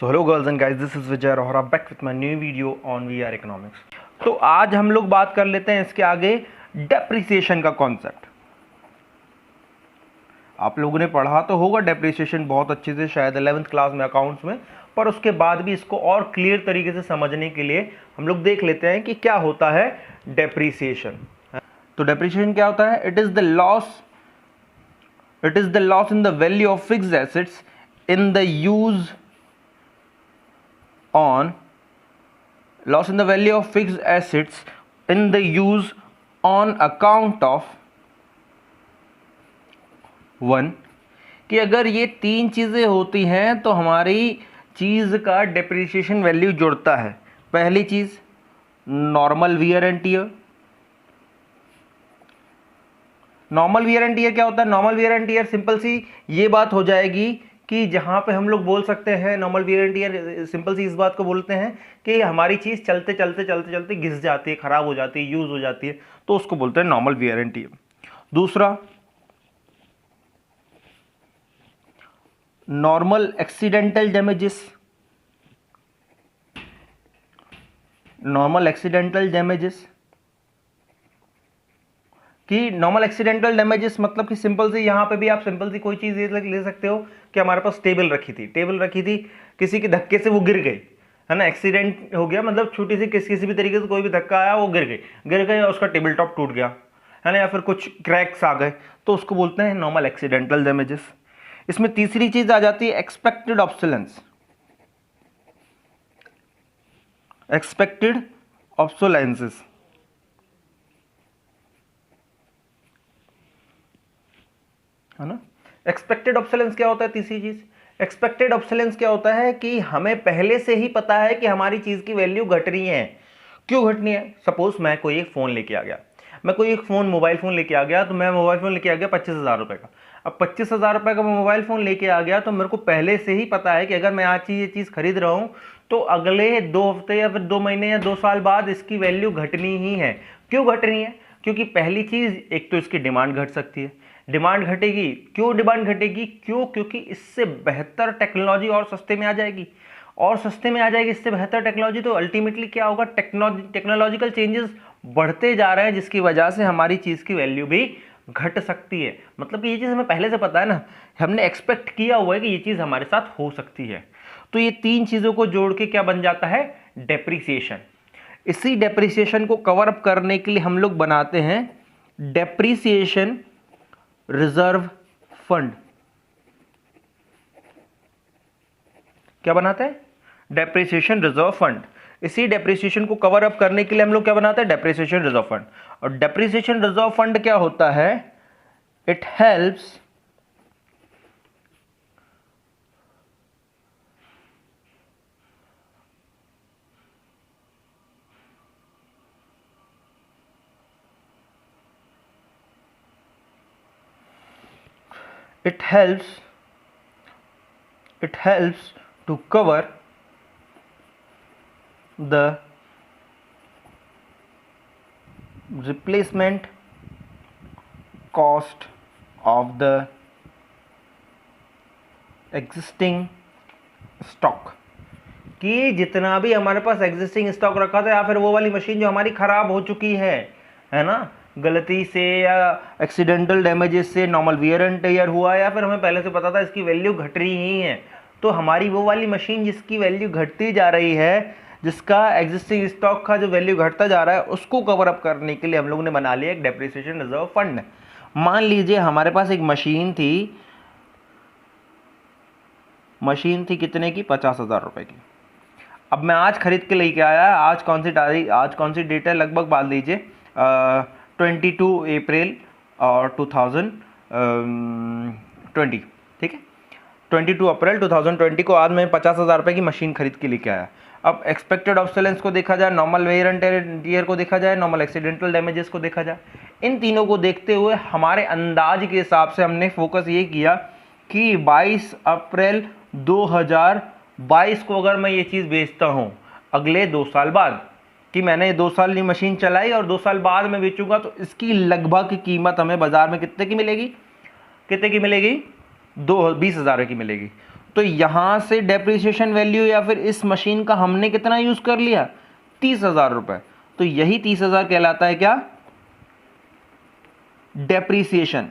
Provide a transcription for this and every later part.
So hello girls and guys, this is Vijay Rohra back with my new video on VR economics. तो आज हम लोग बात कर लेते हैं इसके आगे डेप्रिसिएशन का कॉन्सेप्ट। आप लोगों ने पढ़ा तो होगा डेप्रिसिएशन बहुत अच्छे से, शायद 11th क्लास में अकाउंट्स में, पर उसके बाद भी इसको और क्लियर तरीके से समझने के लिए हम लोग देख लेते हैं कि क्या होता है डेप्रिसिएशन। तो डेप्रिसिएशन क्या होता है? It is the loss in the value of fixed assets in the use on loss in the value of fixed assets in the use on account of one, कि अगर ये तीन चीज़ें होती हैं तो हमारी चीज़ का डेप्रिसिएशन वैल्यू जुड़ता है। पहली चीज़ normal wear and tear. Normal wear and tear क्या होता है? Normal wear and tear simple सी ये बात हो जाएगी कि जहाँ पे हम लोग बोल सकते हैं normal wear and tear, simple सी इस बात को बोलते हैं कि हमारी चीज़ चलते चलते घिस जाती है, ख़राब हो जाती है, यूज़ हो जाती है, तो उसको बोलते हैं नॉर्मल वियर एंड टियर। दूसरा normal accidental damages. Normal accidental damages कि नॉर्मल एक्सीडेंटल डैमेजेस मतलब कि सिंपल सी, यहाँ पे भी आप सिंपल सी कोई चीज़ ले सकते हो कि हमारे पास टेबल रखी थी, किसी के धक्के से वो गिर गई, है ना, एक्सीडेंट हो गया, मतलब छोटी सी किसी भी तरीके से कोई भी धक्का आया, वो गिर गई और उसका टेबल टॉप टूट गया, है ना, या फिर कुछ क्रैक्स आ गए, तो उसको बोलते हैं नॉर्मल एक्सीडेंटल डैमेजेस। इसमें तीसरी चीज़ आ जाती है एक्सपेक्टेड ऑब्सोलेंस। एक्सपेक्टेड ऑब्सोलेंसेस है ना। एक्सपेक्टेड ऑब्सोलेंस क्या होता है? तीसरी चीज एक्सपेक्टेड ऑब्सोलेंस क्या होता है कि हमें पहले से ही पता है कि हमारी चीज की वैल्यू घट रही है। क्यों घटनी है? सपोज मैं कोई एक फोन लेके आ गया, मोबाइल फोन लेके आ गया, तो मैं मोबाइल फोन लेके आ गया 25,000 रुपए का। अब 25,000 रुपए का मैं मोबाइल फोन लेके आ गया, तो मेरे को पहले से ही पता है कि अगर मैं आज ये चीज खरीद रहा हूं तो अगले 2 हफ्ते या फिर 2 महीने या 2 साल बाद इसकी वैल्यू घटनी ही है। क्यों घट रही है? क्योंकि पहली चीज, एक तो इसकी डिमांड घट सकती है। डिमांड घटेगी, क्यों डिमांड घटेगी? क्योंकि इससे बेहतर टेक्नोलॉजी और सस्ते में आ जाएगी, इससे बेहतर टेक्नोलॉजी, तो अल्टीमेटली क्या होगा? टेक्नोलॉजिकल चेंजेस बढ़ते जा रहे हैं, जिसकी वजह से हमारी चीज़ की वैल्यू भी घट सकती है। मतलब कि ये चीज़ हमें पहले से पता है ना, हमने एक्सपेक्ट किया हुआ है कि ये चीज़ हमारे साथ हो सकती है। तो ये तीन चीज़ों को जोड़ के क्या बन जाता है? डेप्रिसिएशन। इसी डेप्रिसिएशन को कवर अप करने के लिए हम लोग बनाते हैं डेप्रिसिएशन रिजर्व फंड। क्या बनाते हैं? Depreciation reserve fund. इसी डेप्रिसिएशन को कवर अप करने के लिए हम लोग क्या बनाते हैं? Depreciation reserve fund. और डेप्रिसिएशन रिजर्व फंड क्या होता है? It helps to cover the replacement cost of the existing stock। कि जितना भी हमारे पास एग्जिस्टिंग स्टॉक रखा था, या फिर वो वाली मशीन जो हमारी खराब हो चुकी है ना, गलती से या एक्सीडेंटल डैमेजेस से, नॉर्मल वियर एंड टियर हुआ, या फिर हमें पहले से पता था इसकी वैल्यू घट रही ही है, तो हमारी वो वाली मशीन जिसकी वैल्यू घटती जा रही है, जिसका एग्जिस्टिंग स्टॉक का जो वैल्यू घटता जा रहा है, उसको कवर अप करने के लिए हम लोगों ने बना लिया एक डेप्रिसिएशन रिजर्व फंड। मान लीजिए हमारे पास एक मशीन थी कितने की? 50,000 रुपए की। अब मैं आज खरीद के लेके आया, आज कौन सी डेट है? लगभग मान लीजिए 22 अप्रैल और 2020, ठीक है, 22 अप्रैल 2020 को आज मैं 50,000 रुपये की मशीन खरीद के लेके आया। अब एक्सपेक्टेड ऑब्सोलेंस को देखा जाए, नॉर्मल वेयर एंड टियर को देखा जाए, नॉर्मल एक्सीडेंटल डैमेजेस को देखा जाए, इन तीनों को देखते हुए हमारे अंदाज के हिसाब से हमने फोकस ये किया कि 22 अप्रैल 2022 को अगर मैं ये चीज़ बेचता हूँ अगले 2 साल बाद, कि मैंने 2 साल ये मशीन चलाई और 2 साल बाद में बेचूंगा, तो इसकी लगभग की कीमत हमें बाजार में कितने की मिलेगी? 20,000 की मिलेगी। तो यहाँ से डेप्रिसिएशन वैल्यू या फिर इस मशीन का हमने कितना यूज़ कर लिया, 30,000 रुपये। तो यही 30,000 कहलाता है क्या, डेप्रिसिएशन।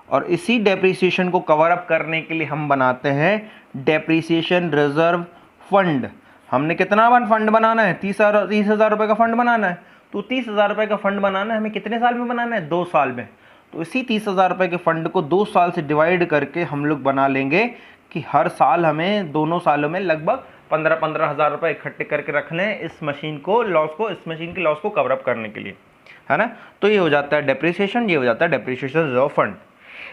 और इसी डेप्रिसिएशन को कवर अप करने के लिए हम बनाते हैं डेप्रिसिएशन रिजर्व फंड। हमने कितना फंड बनाना है, 30,000 रुपये का फंड बनाना है। तो 30,000 रुपये का फंड बनाना है हमें कितने साल में बनाना है, 2 साल में। तो इसी 30,000 रुपये के फंड को 2 साल से डिवाइड करके हम लोग बना लेंगे कि हर साल हमें दोनों सालों में लगभग 15,000 रुपये इकट्ठे करके रखने हैं इस मशीन को इस मशीन की लॉस को कवर अप करने के लिए, है ना। तो ये हो जाता है डेप्रिसिएशन, ये हो जाता है डेप्रिसिएशन रिजर्व फंड।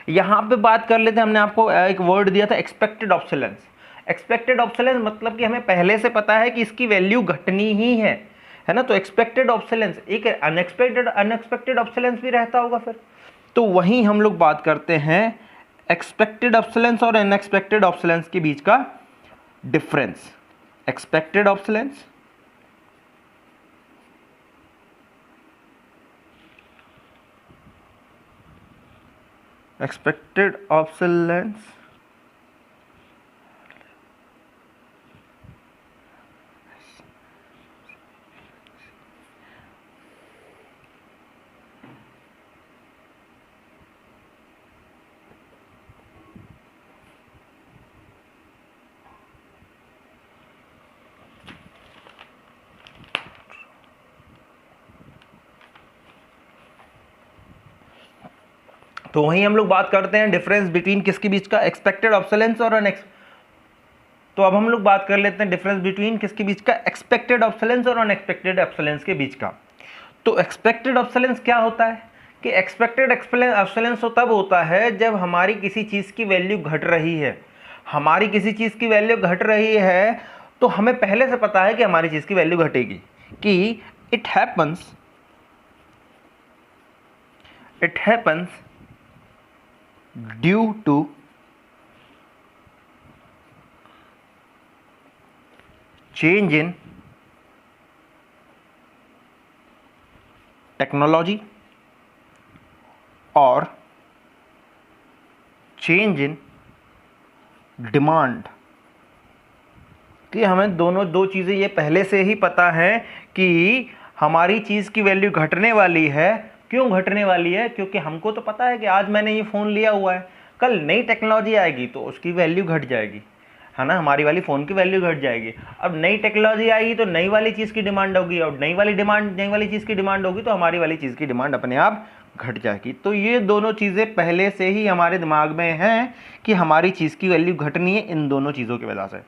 यहाँ पे बात कर लेते हैं, हमने आपको एक वर्ड दिया था एक्सपेक्टेड ऑब्सोलेंस। एक्सपेक्टेड ऑब्सोलेंस मतलब कि हमें पहले से पता है कि इसकी वैल्यू घटनी ही है ना। तो एक्सपेक्टेड ऑब्सोलेंस, एक अनएक्सपेक्टेड ऑब्सोलेंस भी रहता होगा फिर। तो वहीं हम लोग बात करते हैं एक्सपेक्टेड ऑब्सोलेंस और अनएक्सपेक्टेड ऑब्सोलेंस के बीच का डिफरेंस। एक्सपेक्टेड ऑब्सोलेंस तो वहीं हम लोग बात करते हैं डिफरेंस बिटवीन किसके बीच का, एक्सपेक्टेड ऑब्सोलेंस और तो अब हम लोग बात कर लेते हैं डिफरेंस बिटवीन किसके बीच का, एक्सपेक्टेड ऑब्सोलेंस और अनएक्सपेक्टेड ऑब्सोलेंस के बीच का। तो एक्सपेक्टेड ऑब्सोलेंस क्या होता है कि एक्सपेक्टेड ऑब्सोलेंस तो तब होता है जब हमारी किसी चीज़ की वैल्यू घट रही है। हमारी किसी चीज़ की वैल्यू घट रही है तो हमें पहले से पता है कि हमारी चीज़ की वैल्यू घटेगी, कि it happens due to change in technology और चेंज इन डिमांड। कि हमें दो चीज़ें ये पहले से ही पता है कि हमारी चीज़ की वैल्यू घटने वाली है। क्यों घटने वाली है, क्योंकि हमको तो पता है कि आज मैंने ये फ़ोन लिया हुआ है, कल नई टेक्नोलॉजी आएगी तो उसकी वैल्यू घट जाएगी, है ना। हमारी वाली फ़ोन की वैल्यू घट जाएगी। अब नई टेक्नोलॉजी आएगी तो नई वाली चीज़ की डिमांड होगी, और नई वाली चीज़ की डिमांड होगी तो हमारी वाली चीज़ की डिमांड अपने आप घट जाएगी। तो ये दोनों चीज़ें पहले से ही हमारे दिमाग में हैं कि हमारी चीज़ की वैल्यू घटनी है इन दोनों चीज़ों की वजह से।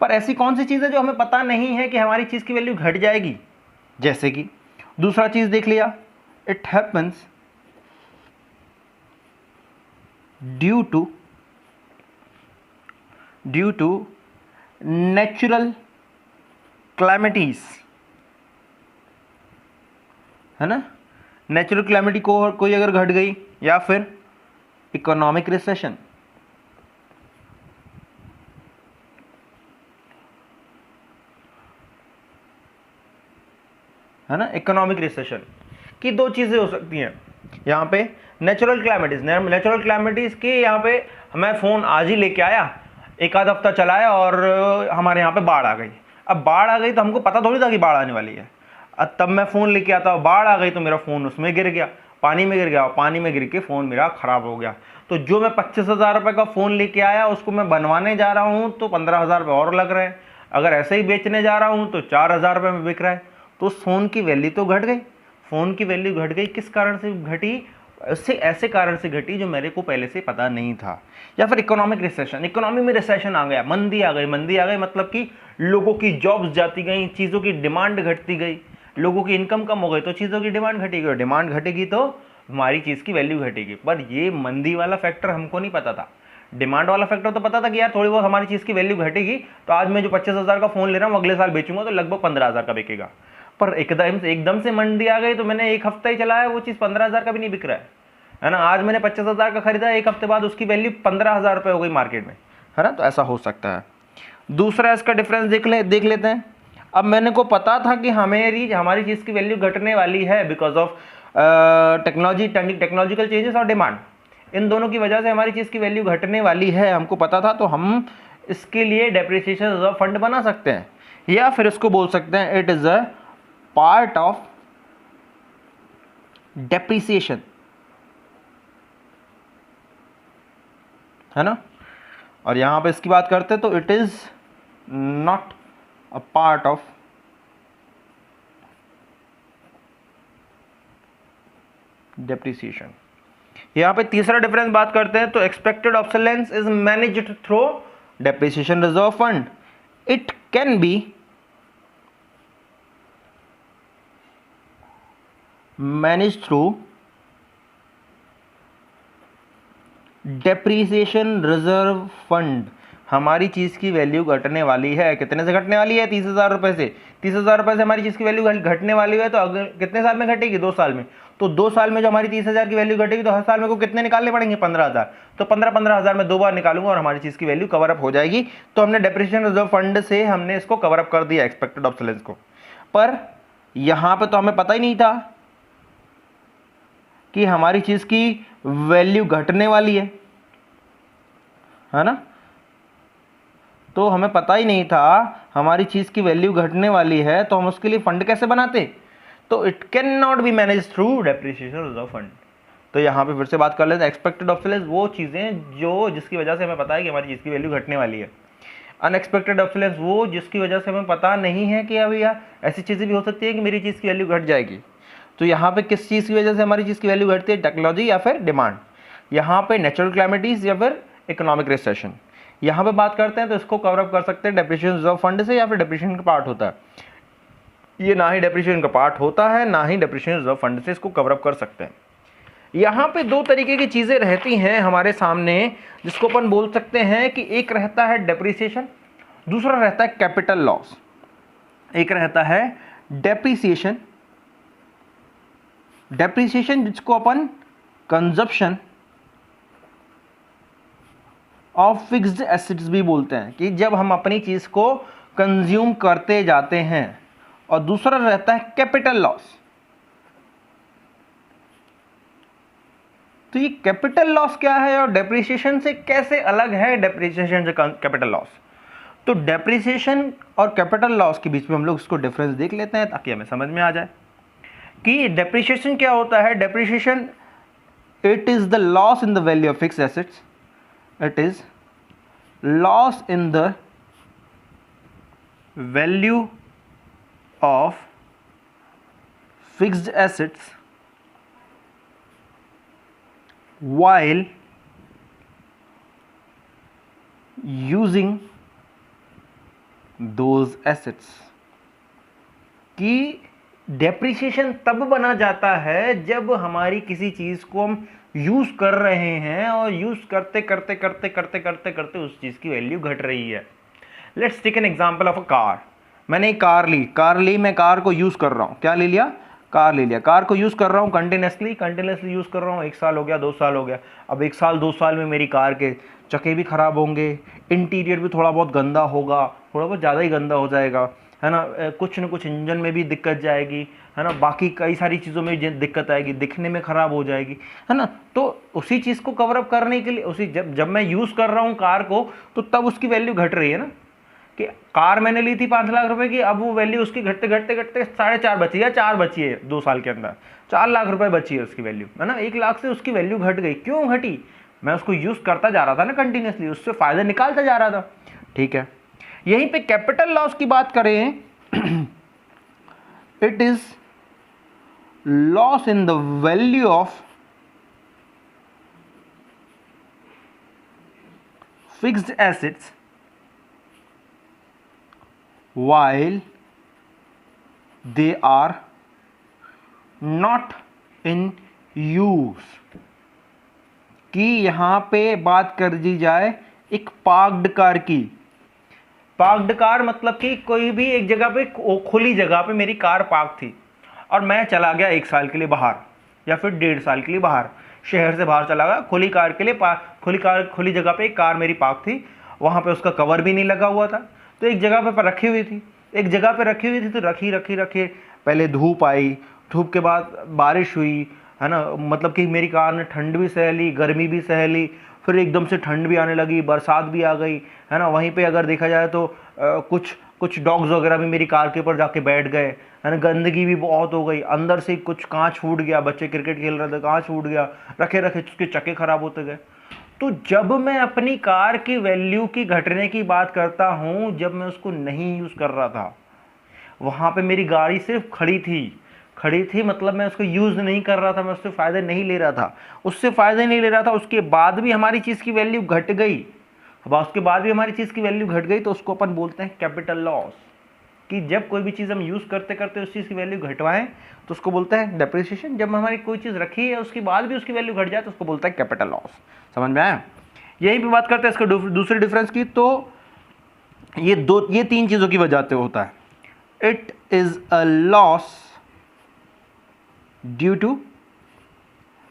पर ऐसी कौन सी चीज़ है जो हमें पता नहीं है कि हमारी चीज़ की वैल्यू घट जाएगी। जैसे कि दूसरा चीज़ देख लिया, it happens due to natural calamities, है ना। नेचुरल क्लैमिटी को कोई अगर घट गई, या फिर इकोनॉमिक रिसेशन, है ना। इकोनॉमिक रिसेशन की दो चीज़ें हो सकती हैं यहाँ पे। नेचुरल क्लैमिटीज़ की यहाँ पे मैं फ़ोन आज ही लेके आया, एक आध हफ्ता चलाया और हमारे यहाँ पे बाढ़ आ गई। अब बाढ़ आ गई तो हमको पता थोड़ी था कि बाढ़ आने वाली है। अब तब मैं फ़ोन लेके आता हूँ, बाढ़ आ गई तो मेरा फ़ोन उसमें गिर गया, पानी में गिर गया, पानी में गिर के फ़ोन मेरा ख़राब हो गया। तो जो मैं 25,000 रुपये का फ़ोन लेके आया उसको मैं बनवाने जा रहा हूँ तो 15,000 रुपये और लग रहे हैं। अगर ऐसे ही बेचने जा रहा हूँ तो 4,000 रुपये में बिक रहा है। तो उस फ़ोन की वैल्यू तो घट गई। फ़ोन की वैल्यू घट गई, किस कारण से घटी, ऐसे कारण से घटी जो मेरे को पहले से पता नहीं था। या फिर इकोनॉमिक रिसेशन, इकोनॉमी में रिसेशन आ गया, मंदी आ गई मतलब कि लोगों की जॉब्स जाती गई, चीज़ों की डिमांड घटती गई, लोगों की इनकम कम हो गई तो चीज़ों की डिमांड घटेगी, और डिमांड घटेगी तो हमारी चीज़ की वैल्यू घटेगी। पर ये मंदी वाला फैक्टर हमको नहीं पता था। डिमांड वाला फैक्टर तो पता था कि यार थोड़ी बहुत हमारी चीज़ की वैल्यू घटेगी, तो आज मैं जो 25,000 का फ़ोन ले रहा हूँ अगले साल बेचूंगा तो लगभग 15,000 का बिकेगा। पर एकदम से मंदी आ गई तो मैंने एक हफ्ता ही चलाया, वो चीज़ 15,000 का भी नहीं बिक रहा है ना। आज मैंने 25,000 का खरीदा, एक हफ्ते बाद उसकी वैल्यू 15,000 रुपये हो गई मार्केट में, है ना। तो ऐसा हो सकता है। दूसरा इसका डिफरेंस देख लेते हैं। अब मैंने को पता था कि हमारी चीज़ की वैल्यू घटने वाली है बिकॉज ऑफ टेक्नोलॉजिकल चेंजेस और डिमांड, इन दोनों की वजह से हमारी चीज़ की वैल्यू घटने वाली है, हमको पता था। तो हम इसके लिए डेप्रिसिएशन रिजर्व फंड बना सकते हैं, या फिर इसको बोल सकते हैं it is a part of depreciation, है ना। और यहां पे इसकी बात करते हैं तो it is not a part of depreciation. यहां पे तीसरा डिफरेंस बात करते हैं तो expected obsolescence is managed through depreciation reserve fund. It can be manage through depreciation reserve fund. हमारी चीज की वैल्यू घटने वाली है, कितने से घटने वाली है? 30,000 रुपए से। 30,000 रुपए से हमारी चीज की वैल्यू घटने वाली है, तो अगर कितने साल में घटेगी? 2 साल में। तो 2 साल में जो हमारी 30,000 की वैल्यू घटेगी, तो हर साल मेरे को कितने निकालने पड़ेंगे? 15,000। तो 15,000 में 2 बार निकालूंगा और हमारी चीज की वैल्यू कवर अप हो जाएगी। तो हमने डेप्रिसिएशन रिजर्व फंड से हमने इसको कवर अप कर दिया एक्सपेक्टेड ऑब्सोलेंस को। पर यहां पे तो हमें पता ही नहीं था कि हमारी चीज की वैल्यू घटने वाली है ना। तो हमें पता ही नहीं था हमारी चीज की वैल्यू घटने वाली है, तो हम उसके लिए फंड कैसे बनाते? तो it can not be manage through depreciation reserve fund. तो यहां पे फिर से बात कर लेते हैं, एक्सपेक्टेड ऑब्सोलेंस वो चीजें जो जिसकी वजह से हमें पता है कि हमारी चीज की वैल्यू घटने वाली है। अनएक्सपेक्टेड ऑब्सोलेंस वो जिसकी वजह से हमें पता नहीं है कि अभी यार ऐसी चीजें भी हो सकती है कि मेरी चीज की वैल्यू घट जाएगी। तो यहाँ पे किस चीज की वजह से हमारी चीज की वैल्यू घटती है? टेक्नोलॉजी या फिर डिमांड। यहाँ पे नेचुरल कैलेमिटीज या फिर इकोनॉमिक रिसेशन। यहाँ पे बात करते हैं तो इसको कवर अप कर सकते हैं डेप्रिसिएशन रिजर्व फंड से, या फिर डेप्रिसिएशन का पार्ट होता है। ये ना ही डेप्रिसिएशन का पार्ट होता है, ना ही डेप्रिसिएशन रिजर्व फंड से इसको कवर अप कर सकते हैं। यहाँ पे 2 तरीके की चीजें रहती हैं हमारे सामने, जिसको अपन बोल सकते हैं कि एक रहता है डेप्रिसिएशन, दूसरा रहता है कैपिटल लॉस। एक रहता है डेप्रिसिएशन, जिसको अपन कंजप्शन ऑफ फिक्स्ड एसेट्स भी बोलते हैं, कि जब हम अपनी चीज को कंज्यूम करते जाते हैं। और दूसरा रहता है कैपिटल लॉस। तो ये कैपिटल लॉस क्या है और डेप्रिसिएशन से कैसे अलग है? डेप्रिसिएशन से कैपिटल लॉस, तो डेप्रिसिएशन और कैपिटल लॉस के बीच में हम लोग इसको डिफरेंस देख लेते हैं ताकि हमें समझ में आ जाए कि डेप्रिसिएशन क्या होता है। Depreciation it is the loss in the value of fixed assets, it is loss in the value of fixed assets while using those assets। कि डेप्रिसिएशन तब बना जाता है जब हमारी किसी चीज को हम यूज कर रहे हैं और यूज करते करते करते करते करते करते उस चीज की वैल्यू घट रही है। Let's take an example of a car. मैंने एक कार ली, मैं कार को यूज कर रहा हूं। क्या ले लिया? कार ले लिया। कार को यूज कर रहा हूं कंटिन्यूसली यूज कर रहा हूं। 1 साल हो गया, 2 साल हो गया। अब 1 साल 2 साल में मेरी कार के चक्के भी खराब होंगे, इंटीरियर भी थोड़ा बहुत गंदा होगा, थोड़ा बहुत ज़्यादा ही गंदा हो जाएगा, है ना। कुछ न कुछ इंजन में भी दिक्कत जाएगी, है ना। बाकी कई सारी चीज़ों में दिक्कत आएगी, दिखने में ख़राब हो जाएगी, है ना। तो उसी चीज़ को कवर अप करने के लिए जब मैं यूज़ कर रहा हूँ कार को, तो तब उसकी वैल्यू घट रही है ना। कि कार मैंने ली थी 5 लाख रुपए की, अब वो वैल्यू उसकी घटते घटते घटते 4.5 बची है, 4 बची है 2 साल के अंदर, 4 लाख रुपए बची है उसकी वैल्यू, है ना। 1 लाख से उसकी वैल्यू घट गई। क्यों घटी? मैं उसको यूज़ करता जा रहा था ना कंटिन्यूसली, उससे फ़ायदा निकालता जा रहा था। ठीक है, यहीं पे कैपिटल लॉस की बात करें, it is loss in the value of fixed assets while they are not in use। कि यहां पे बात कर दी जाए एक पार्क्ड कार की। पार्क्ड कार मतलब कि कोई भी एक जगह पे, खुली जगह पे मेरी कार पार्क थी और मैं चला गया 1 साल के लिए बाहर या फिर 1.5 साल के लिए बाहर, शहर से बाहर चला गया खुली कार के लिए। खुली जगह पे एक कार मेरी पार्क थी, वहां पे उसका कवर भी नहीं लगा हुआ था, तो एक जगह पे रखी हुई थी। तो रखी पहले धूप आई, धूप के बाद बारिश हुई, है ना। मतलब कि मेरी कार ने ठंड भी सह ली, गर्मी भी सह ली, फिर एकदम से ठंड भी आने लगी, बरसात भी आ गई, है ना। वहीं पे अगर देखा जाए तो कुछ डॉग्स वगैरह भी मेरी कार के ऊपर जाके बैठ गए, है ना। गंदगी भी बहुत हो गई, अंदर से कुछ कांच फूट गया, बच्चे क्रिकेट खेल रहे थे, कांच फूट गया, रखे रखे उसके चक्के खराब होते गए। तो जब मैं अपनी कार की वैल्यू की घटने की बात करता हूं, जब मैं उसको नहीं यूज़ कर रहा था, वहाँ पे मेरी गाड़ी सिर्फ खड़ी थी, मतलब मैं उसको यूज़ नहीं कर रहा था, मैं उससे फ़ायदे नहीं ले रहा था, उसके बाद भी हमारी चीज़ की वैल्यू घट गई। अब उसके बाद भी हमारी चीज़ की वैल्यू घट गई तो उसको अपन बोलते हैं कैपिटल लॉस। कि जब कोई भी चीज़ हम यूज़ करते करते उस चीज़ की वैल्यू घटवाएं तो उसको बोलते हैं डेप्रिसिएशन। जब हमारी कोई चीज़ रखी है उसके बाद भी उसकी वैल्यू घट जाए तो उसको बोलते हैं कैपिटल लॉस। समझ में आया? यही पे बात करते हैं इसका दूसरे डिफरेंस की। तो ये तीन चीज़ों की वजह से होता है। It is a loss due to,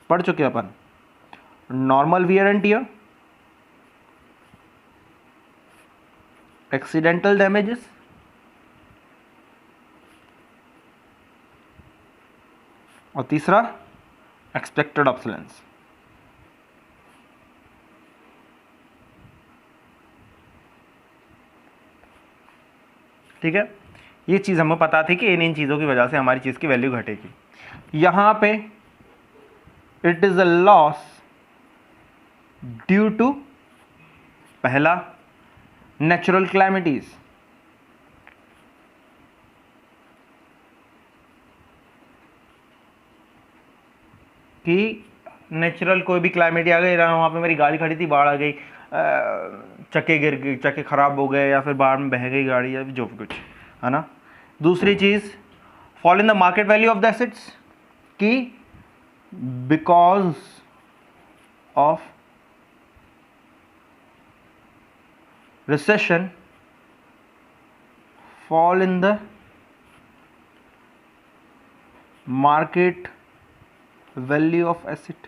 पढ़ चुके अपन, normal wear and tear, accidental damages, और तीसरा एक्सपेक्टेड ऑब्सोलेंस। ठीक है, ये चीज़ हमें पता थी कि इन चीज़ों की वजह से हमारी चीज़ की वैल्यू घटेगी। यहां पे it is a loss due to, पहला नेचुरल क्लैमिटीज, कि नेचुरल कोई भी क्लाइमेट आ गई, वहाँ पे मेरी गाड़ी खड़ी थी, बाढ़ आ गई, चक्के गिर गए, चक्के खराब हो गए, या फिर बाढ़ में बह गई गाड़ी, या जो भी कुछ, है ना। दूसरी चीज़ fall in the market value of the assets, कि because of recession fall in the market value of asset.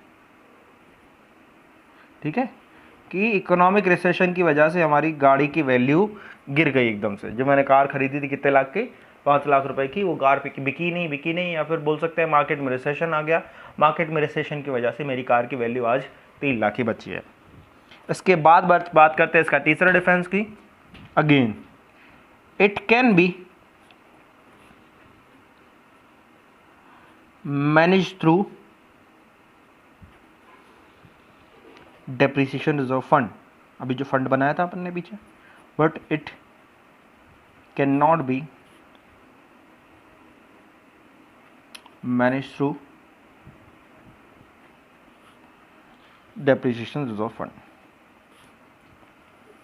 ठीक है, कि इकोनॉमिक रिसेशन की वजह से हमारी गाड़ी की वैल्यू गिर गई एकदम से। जो मैंने कार खरीदी थी कितने लाख की, 5 लाख रुपए की, वो कार बिकी नहीं, या फिर बोल सकते हैं मार्केट में रिसेशन आ गया, मार्केट में रिसेशन की वजह से मेरी कार की वैल्यू आज 3 लाख ही बची है। इसके बाद बात करते हैं इसका तीसरा डिफरेंस की। Again it can be manage through depreciation reserve fund, अभी जो फंड बनाया था अपन ने पीछे, but it can not be manage through depreciation reserve fund.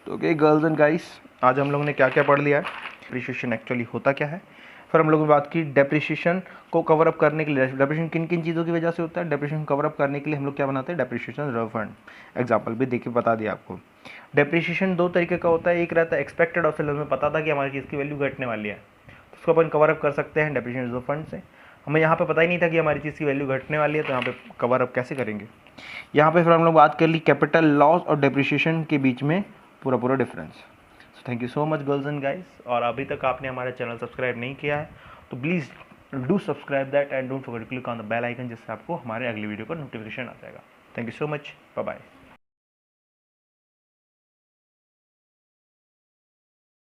तो ओके गर्ल्स एंड गाइस, आज हम लोगों ने क्या क्या पढ़ लिया है, डेप्रिसिएशन एक्चुअली होता क्या है, फिर हम लोगों ने बात की डेप्रिसिएशन को कवर अप करने के लिए, डेप्रिसिएशन किन किन चीज़ों की वजह से होता है, डेप्रिसिएशन कवर अप करने के लिए हम लोग क्या बनाते हैं, डेप्रिसिएशन रिजर्व फंड। एग्जांपल भी देखिए बता दिया आपको। डेप्रिसिएशन दो तरीके का होता है, एक रहता है एक्सपेक्टेड ऑब्सोलेंस, में पता था कि हमारी चीज़ की वैल्यू घटने वाली है, तो उसको अपन कवर अप कर सकते हैं डेप्रिसिएशन रिजर्व फंड से। हमें यहाँ पे पता ही नहीं था कि हमारी चीज़ की वैल्यू घटने वाली है, तो यहाँ पे कवर अप कैसे करेंगे। यहाँ पे फिर हम लोग बात कर ली कैपिटल लॉस और डेप्रिसिएशन के बीच में पूरा difference. Thank you so much girls and guys, और अभी तक आपने हमारा चैनल सब्सक्राइब नहीं किया है तो please do subscribe that and don't forget to click on the bell icon, जिससे आपको हमारे अगली वीडियो का नोटिफिकेशन आ जाएगा। Thank you so much, bye bye.